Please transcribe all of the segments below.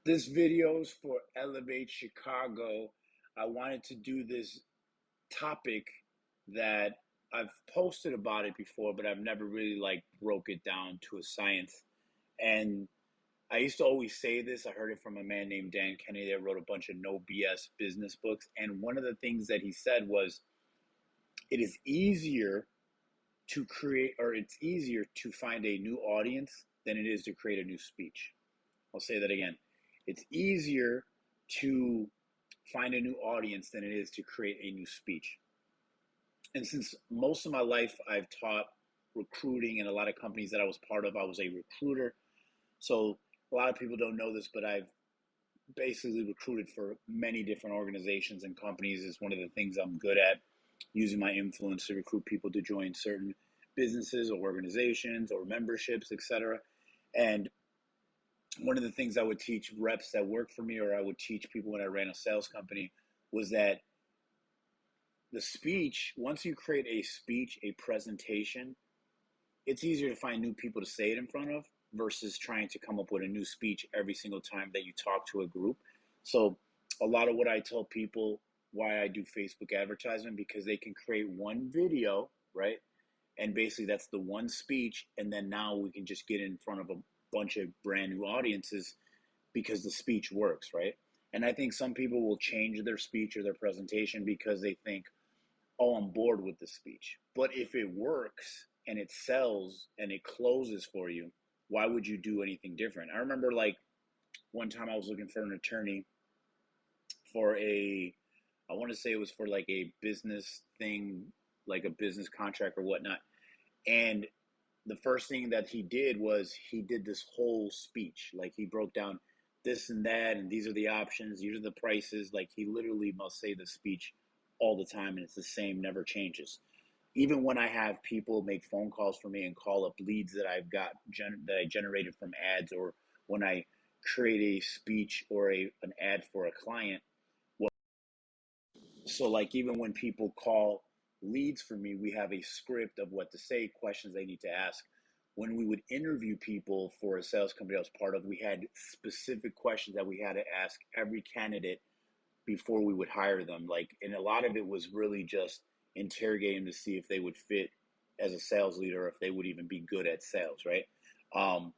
This video's for Elevate Chicago. I wanted to do this topic that I've posted about it before, but I've never really like broke it down to a science. And I used to always say this. I heard it from a man named Dan Kennedy that wrote a bunch of no BS business books. And one of the things that he said was it is easier to create, or it's easier to find a new audience than it is to create a new speech. I'll say that again. It's easier to find a new audience than it is to create a new speech. And since most of my life I've taught recruiting in a lot of companies that I was part of, I was a recruiter. So a lot of people don't know this, but I've basically recruited for many different organizations and companies. Is one of the things I'm good at, using my influence to recruit people to join certain businesses or organizations or memberships, etc. And one of the things I would teach reps that work for me, or I would teach people when I ran a sales company, was that the speech, once you create a speech, a presentation, it's easier to find new people to say it in front of versus trying to come up with a new speech every single time that you talk to a group. So, a lot of what I tell people why I do Facebook advertisement, because they can create one video, right? And basically that's the one speech, and then now we can just get in front of a bunch of brand new audiences because the speech works, right? And I think some people will change their speech or their presentation because they think, oh, I'm bored with the speech. But if it works and it sells and it closes for you, why would you do anything different? I remember like one time I was looking for an attorney for I want to say it was for like a business thing, like a business contract or whatnot. And the first thing that he did was he did this whole speech. Like he broke down this and that, and these are the options, these are the prices. Like he literally must say the speech all the time, and it's the same, never changes. Even when I have people make phone calls for me and call up leads that I've got that I generated from ads, or when I create a speech or an ad for a client. So like even when people call leads for me, we have a script of what to say, questions they need to ask. When we would interview people for a sales company I was part of, we had specific questions that we had to ask every candidate before we would hire them. Like, and a lot of it was really just interrogating to see if they would fit as a sales leader, or if they would even be good at sales, right? Um,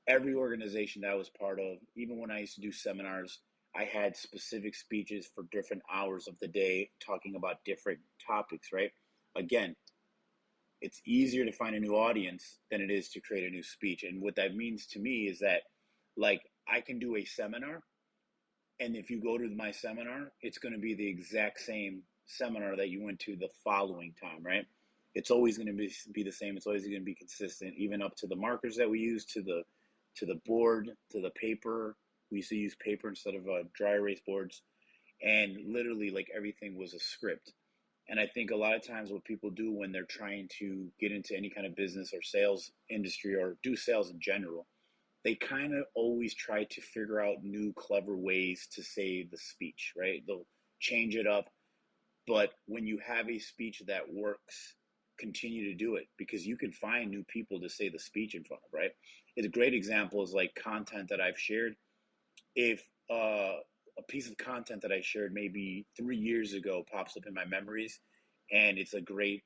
every organization that I was part of, even when I used to do seminars, I had specific speeches for different hours of the day talking about different topics, right? Again, it's easier to find a new audience than it is to create a new speech. And what that means to me is that, like, I can do a seminar, and if you go to my seminar, it's going to be the exact same seminar that you went to the following time, right? It's always going to be the same. It's always going to be consistent, even up to the markers that we use, to the board, to the paper. We used to use paper instead of dry erase boards, and literally, like everything was a script. And I think a lot of times what people do when they're trying to get into any kind of business or sales industry, or do sales in general, they kind of always try to figure out new clever ways to say the speech, right? They'll change it up. But when you have a speech that works, continue to do it, because you can find new people to say the speech in front of, right? It's a great example is like content that I've shared. If a piece of content that I shared maybe 3 years ago pops up in my memories, and it's a great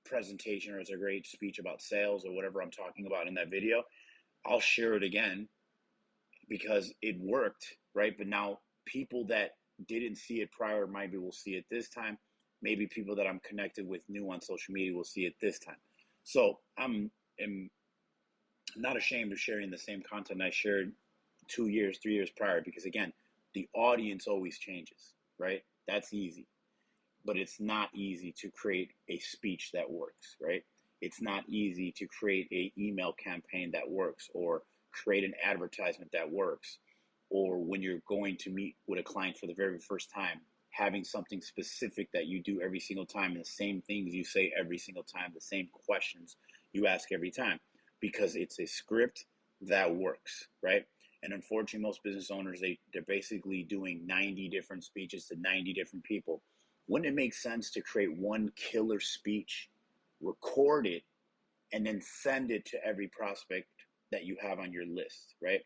presentation or it's a great speech about sales or whatever I'm talking about in that video, I'll share it again because it worked, right? But now people that didn't see it prior maybe will see it this time. Maybe people that I'm connected with new on social media will see it this time. So am not ashamed of sharing the same content I shared 2 years, 3 years prior, because again, the audience always changes, right? That's easy, but it's not easy to create a speech that works, right? It's not easy to create a email campaign that works, or create an advertisement that works, or when you're going to meet with a client for the very first time, having something specific that you do every single time, and the same things you say every single time, the same questions you ask every time, because it's a script that works, right? And unfortunately, most business owners, they're basically doing 90 different speeches to 90 different people. Wouldn't it make sense to create one killer speech, record it, and then send it to every prospect that you have on your list, right?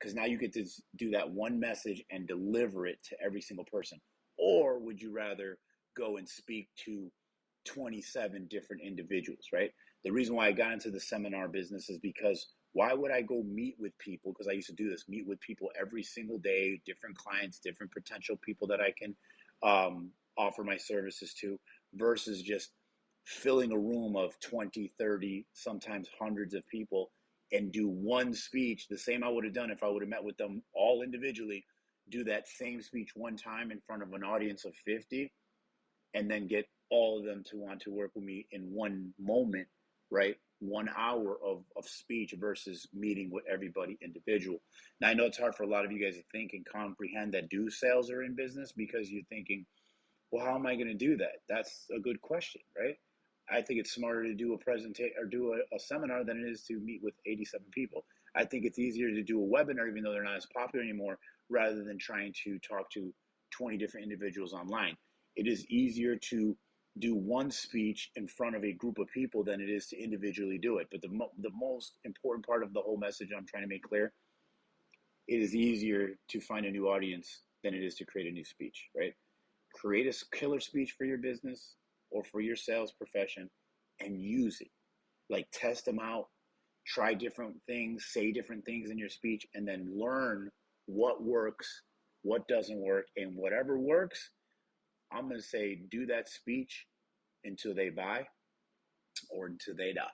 because now you get to do that one message and deliver it to every single person? Or would you rather go and speak to 27 different individuals, right? The reason why I got into the seminar business is because why would I go meet with people? Because I used to do this, meet with people every single day, different clients, different potential people that I can offer my services to, versus just filling a room of 20, 30, sometimes hundreds of people and do one speech, the same I would have done if I would have met with them all individually, do that same speech one time in front of an audience of 50, and then get all of them to want to work with me in one moment, right? 1 hour of speech versus meeting with everybody individual. Now, I know it's hard for a lot of you guys to think and comprehend that do sales or in business, because you're thinking, well, how am I going to do that? That's a good question, right? I think it's smarter to do a presentation or do a seminar than it is to meet with 87 people. I think it's easier to do a webinar, even though they're not as popular anymore, rather than trying to talk to 20 different individuals online. It is easier to do one speech in front of a group of people than it is to individually do it. But the most important part of the whole message I'm trying to make clear, it is easier to find a new audience than it is to create a new speech, right? Create a killer speech for your business or for your sales profession and use it. Like, test them out, try different things, say different things in your speech, and then learn what works, what doesn't work, and whatever works, I'm going to say do that speech until they buy or until they die.